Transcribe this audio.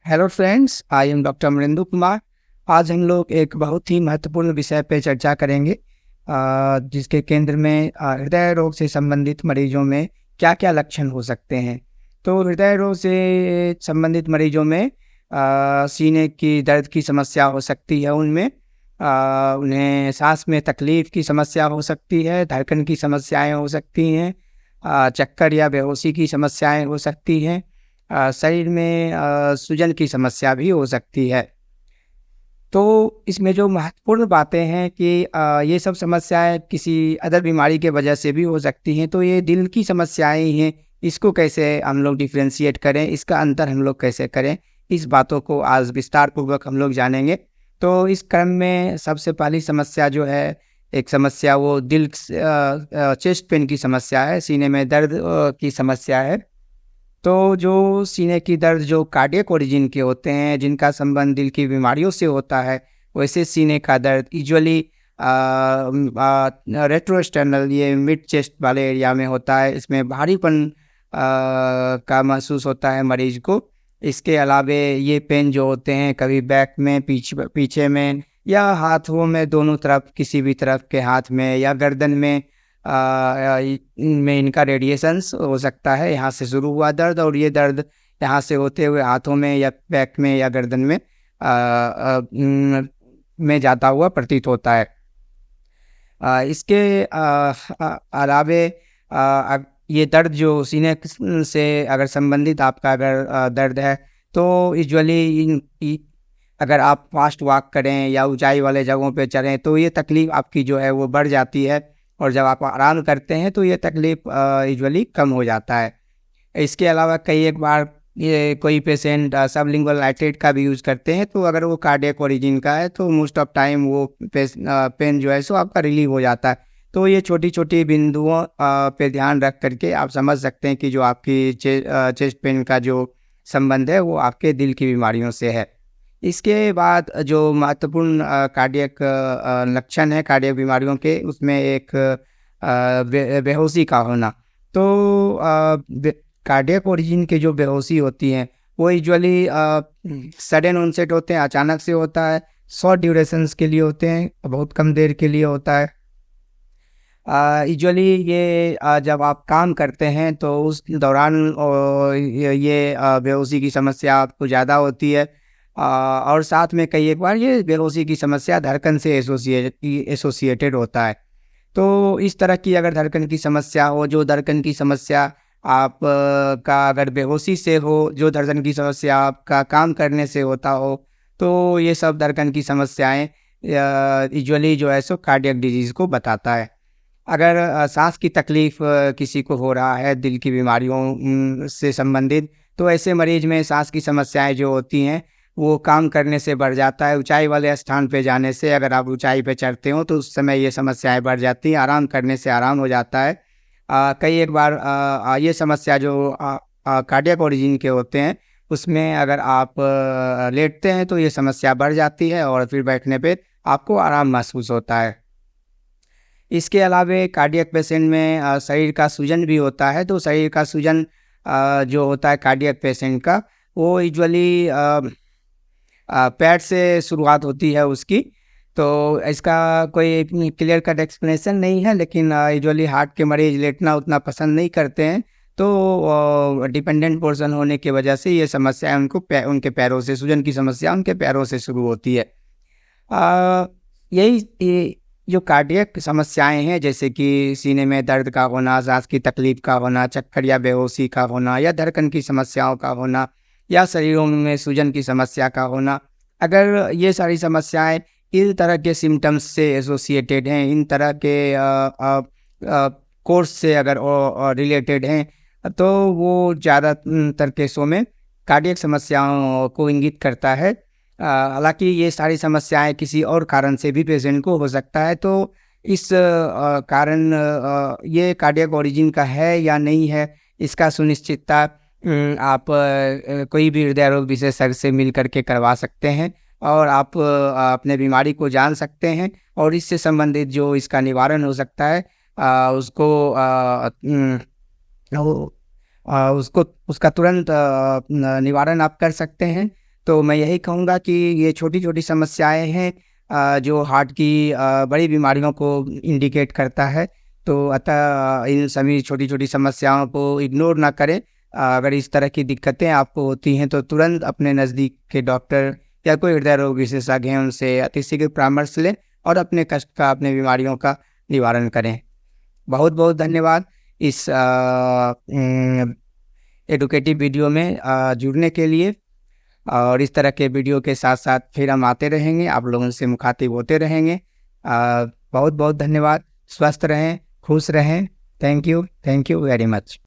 Hello friends, I am doctor Amarindu Kumar. आज हम लोग एक बहुत ही महत्वपूर्ण विषय पे चर्चा करेंगे, जिसके केंद्र में हृदय रोग से संबंधित मरीजों में क्या क्या लक्षण हो सकते हैं। तो हृदय रोग से संबंधित मरीजों में सीने की दर्द की समस्या हो सकती है। उन्हें सांस में तकलीफ की समस्या हो सकती है, धड़कन की समस्याएं हो सकती हैं, चक्कर या बेहोशी की समस्याएं हो सकती हैं, शरीर में सूजन की समस्या भी हो सकती है। तो इसमें जो महत्वपूर्ण बातें हैं कि ये सब समस्याएं किसी अदर बीमारी के वजह से भी हो सकती हैं। तो ये दिल की समस्याएं ही हैं, इसको कैसे हम लोग डिफ्रेंशिएट करें, इसका अंतर हम लोग कैसे करें, इस बातों को आज विस्तार पूर्वक हम लोग जानेंगे। तो इस क्रम में सबसे पहली समस्या जो है, एक समस्या वो चेस्ट पेन की समस्या है, सीने में दर्द की समस्या है। तो जो सीने की दर्द जो कार्डियक ओरिजिन के होते हैं, जिनका संबंध दिल की बीमारियों से होता है, वैसे सीने का दर्द यूजुअली रेट्रोस्टर्नल, ये मिड चेस्ट वाले एरिया में होता है। इसमें भारीपन का महसूस होता है मरीज को। इसके अलावे ये पेन जो होते हैं कभी बैक में, पीछे में, या हाथों में, दोनों तरफ, किसी भी तरफ के हाथ में या गर्दन में में इनका रेडिएशंस हो सकता है। यहाँ से शुरू हुआ दर्द और ये दर्द यहाँ से होते हुए हाथों में या बैक में या गर्दन में जाता हुआ प्रतीत होता है। इसके अलावे ये दर्द जो सीने से अगर संबंधित आपका अगर दर्द है, तो यूजुअली अगर आप फास्ट वॉक करें या ऊंचाई वाले जगहों पे चढ़ें तो ये तकलीफ आपकी जो है वो बढ़ जाती है, और जब आप आराम करते हैं तो ये तकलीफ यूजुअली कम हो जाता है। इसके अलावा कई एक बार ये कोई पेशेंट सबलिंगुअल नाइट्रेट का भी यूज़ करते हैं, तो अगर वो कार्डियक ओरिजिन का है तो मोस्ट ऑफ टाइम वो पेन जो है सो आपका रिलीव हो जाता है। तो ये छोटी छोटी बिंदुओं पे ध्यान रख करके आप समझ सकते हैं कि जो आपकी चेस्ट पेन का जो संबंध है वो आपके दिल की बीमारियों से है। इसके बाद जो महत्वपूर्ण कार्डियक लक्षण है कार्डियक बीमारियों के, उसमें एक बेहोशी का होना। तो कार्डियक ओरिजिन के जो बेहोशी होती हैं वो यूजुअली सडन ऑनसेट होते हैं, अचानक से होता है, शॉर्ट ड्यूरेशंस के लिए होते हैं, बहुत कम देर के लिए होता है। यूजुअली ये जब आप काम करते हैं तो उस दौरान ये बेहोशी की समस्या आपको ज़्यादा होती है। और साथ में कई एक बार ये बेहोशी की समस्या धड़कन से एसोसिएटेड होता है। तो इस तरह की अगर धड़कन की समस्या हो, जो धड़कन की समस्या आप का अगर बेहोशी से हो, जो धड़कन की समस्या आपका काम करने से होता हो, तो ये सब धड़कन की समस्याएं यूजुअली जो है सो कार्डियक डिजीज़ को बताता है। अगर सांस की तकलीफ किसी को हो रहा है दिल की बीमारियों से संबंधित, तो ऐसे मरीज में सांस की समस्याएं जो होती हैं वो काम करने से बढ़ जाता है। ऊंचाई वाले स्थान पे जाने से, अगर आप ऊंचाई पे चढ़ते हो तो उस समय ये समस्याएं बढ़ जाती हैं, आराम करने से आराम हो जाता है। कई एक बार ये समस्या जो कार्डियक ओरिजिन के होते हैं उसमें अगर आप लेटते हैं तो ये समस्या बढ़ जाती है और फिर बैठने पे आपको आराम महसूस होता है। इसके अलावे कार्डियक पेशेंट में शरीर का सूजन भी होता है। तो शरीर का सूजन जो होता है कार्डियक पेशेंट का, वो यूजुअली पैर से शुरुआत होती है उसकी। तो इसका कोई क्लियर कट एक्सप्लेनेशन नहीं है, लेकिन यूजुअली हार्ट के मरीज लेटना उतना पसंद नहीं करते हैं, तो डिपेंडेंट पोर्शन होने की वजह से ये समस्या उनके पैरों से, सूजन की समस्या उनके पैरों से शुरू होती है। यही जो कार्डियक समस्याएं हैं, जैसे कि सीने में दर्द का होना, सांस की तकलीफ का होना, चक्कर या बेहोशी का होना, या धड़कन की समस्याओं का होना, या शरीरों में सूजन की समस्या का होना, अगर ये सारी समस्याएं इस तरह के सिम्टम्स से एसोसिएटेड हैं, इन तरह के कोर्स से अगर रिलेटेड हैं, तो वो ज़्यादातर केसों में कार्डियक समस्याओं को इंगित करता है। हालांकि ये सारी समस्याएं किसी और कारण से भी पेशेंट को हो सकता है। तो इस कारण ये कार्डियक ओरिजिन का है या नहीं है, इसका सुनिश्चितता आप कोई भी हृदय रोग विशेषज्ञ से मिल करके करवा सकते हैं, और आप अपने बीमारी को जान सकते हैं, और इससे संबंधित जो इसका निवारण हो सकता है उसका तुरंत निवारण आप कर सकते हैं। तो मैं यही कहूँगा कि ये छोटी छोटी समस्याएं हैं जो हार्ट की बड़ी बीमारियों को इंडिकेट करता है। तो अतः इन सभी छोटी छोटी समस्याओं को इग्नोर ना करें। अगर इस तरह की दिक्कतें आपको होती हैं तो तुरंत अपने नज़दीक के डॉक्टर या कोई हृदय रोग विशेषज्ञ हैं उनसे अतिशीघ्र परामर्श लें और अपने कष्ट का, अपने बीमारियों का निवारण करें। बहुत बहुत धन्यवाद इस एडुकेटिव वीडियो में जुड़ने के लिए। और इस तरह के वीडियो के साथ साथ फिर हम आते रहेंगे, आप लोगों से मुखातिब होते रहेंगे। बहुत बहुत धन्यवाद। स्वस्थ रहें, खुश रहें। Thank you very much.